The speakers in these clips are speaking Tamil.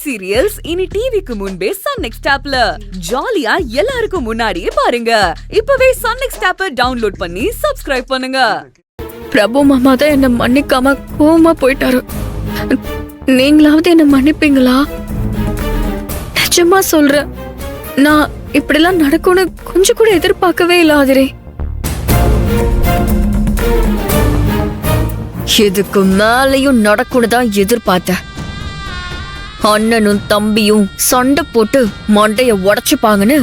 சவுத் சீரியல்ஸ் இனி டிவிக்கு முன்பே சன் நெக்ஸ்ட் ஆப்ல ஜாலியா எல்லாருக்கும் முன்னாடியே பாருங்க. இப்பவே சன் நெக்ஸ்ட் ஆப்பை டவுன்லோட் பண்ணி சப்ஸ்கிரைப் பண்ணுங்க. பிரபு மாமா தான் என்ன மன்னிக்காம கோவமா போயிட்டாரு. நீங்களாவது என்ன மன்னிப்பீங்களா? நிஜமா சொல்றேன், நான் இப்படிலாம் நடக்கும்னு கொஞ்சம் கூட எதிர்பார்க்கவே இல்லாதிரே. இதுக்கு மேலையும் நடக்கும்னு தான் எதிர்பார்த்தேன். அண்ணனும் தம்பியும் சண்டை போட்டு மண்டைய உடைச்சுப்பாங்கன்னு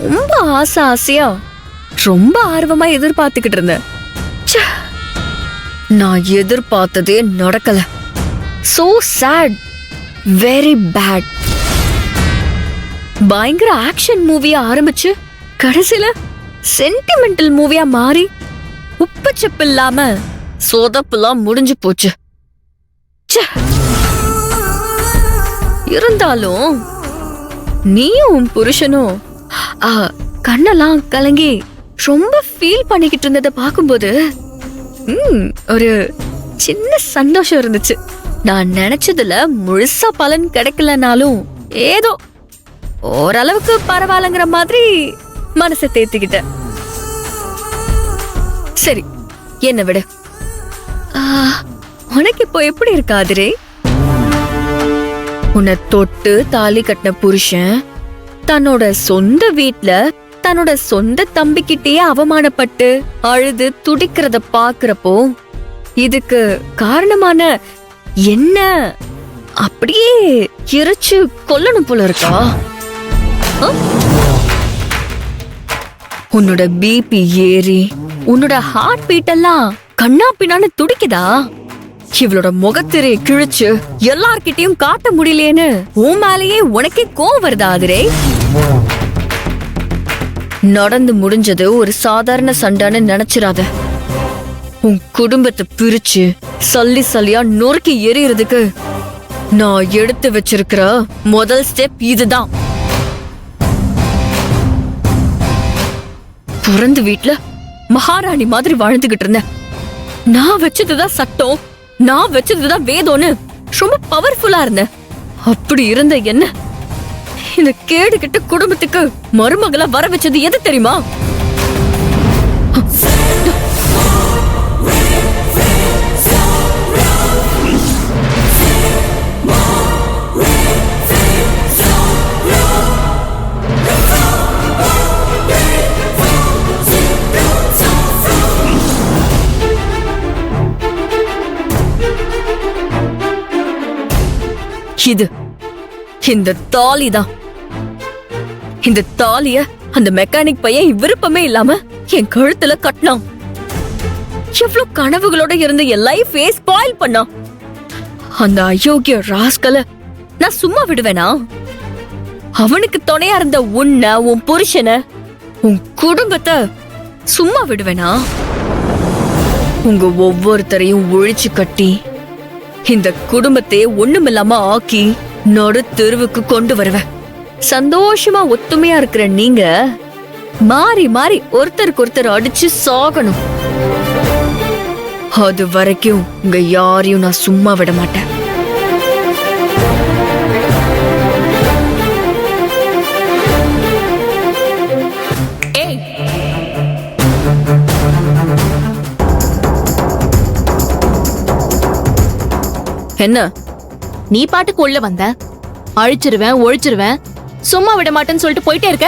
ரொம்ப ஆசையா ரொம்ப ஆர்வமா எதிர்பார்த்துக்கிட்டு இருந்தேன். நான் எதிர்பார்த்ததே நடக்கல. So sad, very bad. பயங்கர ஆக்ஷன் மூவியா ஆரம்பிச்சு கடைசியில சென்டிமெண்டல் மூவியா மாறி உப்பு சப்பு இல்லாம சொதப்புலாம் முடிஞ்சு போச்சு. இருந்தாலும் நீயும் புருஷனும் கண்ணெல்லாம் கலங்கி ரொம்ப ஃபீல் பண்ணிக்கிட்டு இருந்ததை பார்க்கும்போது ஒரு சின்ன சந்தோஷம் இருந்துச்சு. நான் நினைச்சதுல முழுசா பலன் கிடைக்கலனாலும் ஏதோ ஓரளவுக்கு பரவாயில்லங்கிற மாதிரி மனசை தேத்திக்கிட்டேன். சரி, என்ன விட உனக்கு இப்போ எப்படி இருக்காதுரே? உன்னை தொட்டு தாலி கட்டின புருஷன் தன்னோட சொந்த வீட்ல தன்னோட சொந்த தம்பிக்கிட்டேயே அவமானப்பட்டு அழுது துடிக்கிறத பாக்குறப்போ இதுக்கு காரணமான என்ன அப்படியே எரிச்சு கொல்லணும் போல இருக்கா? உன்னோட பிபி ஏறி உன்னோட ஹார்ட் பீட் எல்லாம் கண்ணா பின்னான்னு துடிக்குதா? இவளோட முகத்திரையை கிழிச்சு எல்லார்கிட்டயும் காட்ட முடியலேன்னு உன் மேலேயே உனக்கே கோவம் வருதா? அதிரே, நடந்து முடிஞ்சது ஒரு சாதாரண சண்டைன்னு நினைச்சிராத. உன் குடும்பத்தை பிரிச்சு சல்லி சல்லியா நொறுக்கி எறியறதுக்கு நான் எடுத்து வச்சிருக்கிற முதல் ஸ்டெப் இதுதான். பிறந்த வீட்ல மகாராணி மாதிரி வாழ்ந்துகிட்டு இருந்தேன். நான் வச்சதுதான் சட்டம், நான் வச்சதுதான் வேதம்னு ரொம்ப பவர்ஃபுல்லா இருந்தேன். அப்படி இருந்த என்ன இந்த கேடு கெட்ட குடும்பத்துக்கு மருமகளா வர வச்சது எது தெரியுமா? இது இந்த தாலி தான். இந்த தாலிய அந்த மெக்கானிக் பையன் விருப்பமே இல்லாம என் கழுத்துல கட்டினான். எவ்வளவு கனவுகளோட இருந்து என் லைஃபே ஸ்பாயில் பண்ணான். அந்த அயோக்கிய ராஸ்கல நான் சும்மா விடுவேனா? அவனுக்கு துணையா இருந்த உன்னை, உன் புருஷனை, உன் குடும்பத்தை சும்மா விடுவேனா? உங்க ஒவ்வொருத்தரையும் ஒழிச்சு கட்டி இந்த குடும்பத்தையே ஒண்ணுமில்லாம ஆக்கி நடு தெருவுக்கு கொண்டு வருவேன். சந்தோஷமா ஒத்துமையா இருக்கிற நீங்க மாறி மாறி ஒருத்தருக்கு ஒருத்தர் அடிச்சு சாகணும். அது வரைக்கும் உங்க யாரையும் நான் சும்மா விட மாட்டேன். என்ன நீ பாட்டுக்கு உள்ள வந்த, அழிச்சிருவேன் ஒழிச்சிருவேன் சும்மா விட மாட்டேன்னு சொல்லிட்டு போயிட்டே இருக்க.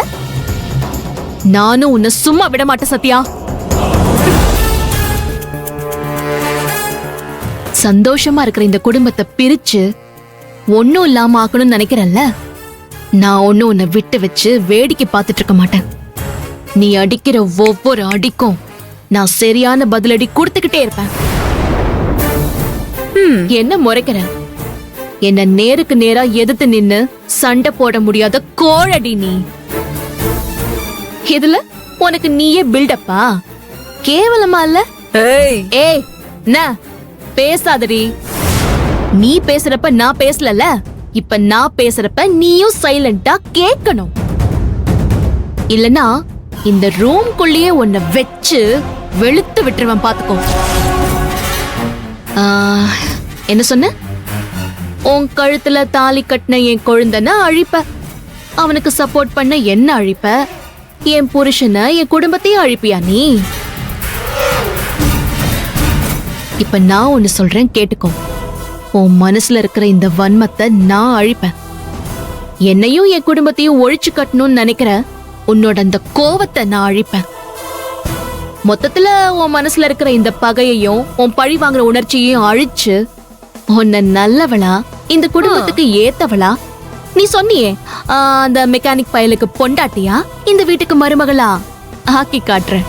நானும் உன்னை சும்மா விட மாட்டேன் சத்யா. சந்தோஷமா இருக்கிற இந்த குடும்பத்தை பிரிச்சு ஒன்னும் இல்லாம ஆக்கணும்னு நினைக்கிறல்ல, நான் ஒன்னும் உன்னை விட்டு வச்சு வேடிக்கை பார்த்துட்டு இருக்க மாட்டேன். நீ அடிக்கிற ஒவ்வொரு அடிக்கும் நான் சரியான பதிலடி கொடுத்துக்கிட்டே இருப்பேன். என்ன முறைக்கிற? என்ன நேருக்கு நேரா எதிர்த்து நின்னு சண்டை போட முடியாத கோழடி நீ. இதுல உனக்கு நீயே பில்டப்பா? கேவலமா இல்ல? ஏய் பேசாதடி. நீ பேசுறப்ப நான் பேசலல, இப்ப நான் பேசுறப்ப நீயும் சைலண்டா கேட்கணும். இல்லனா இந்த ரூம்குள்ளேயே உன்னை வெச்சு வெளுத்து விட்டுருவேன் பாத்துக்கோ. என்ன சொன்ன? உன் கழுத்துல தாலி கட்டின என் கொழுந்தனை அழிப்ப, அவனுக்கு சப்போர்ட் பண்ண என்ன அழிப்ப, என் புருஷனை என் குடும்பத்தையும் அழிப்பியா நீ? இப்ப நான் ஒன்னு சொல்றேன் கேட்டுக்கோ. உன் மனசுல இருக்கிற இந்த வன்மத்தை நான் அழிப்பேன். என்னையும் என் குடும்பத்தையும் ஒழிச்சு கட்டணும்னு நினைக்கிற உன்னோட அந்த கோவத்தை நான் அழிப்பேன். மொத்தத்துல உன் மனசுல இருக்கிற இந்த பகையையும் உன் பழி வாங்குற உணர்ச்சியையும் அழிச்சு உன்னை நல்லவளா, இந்த குடும்பத்துக்கு ஏத்தவளா, நீ சொன்னியே அந்த மெக்கானிக் பயலுக்கு பொண்டாட்டியா, இந்த வீட்டுக்கு மருமகளா ஆக்கி காட்டுறேன்.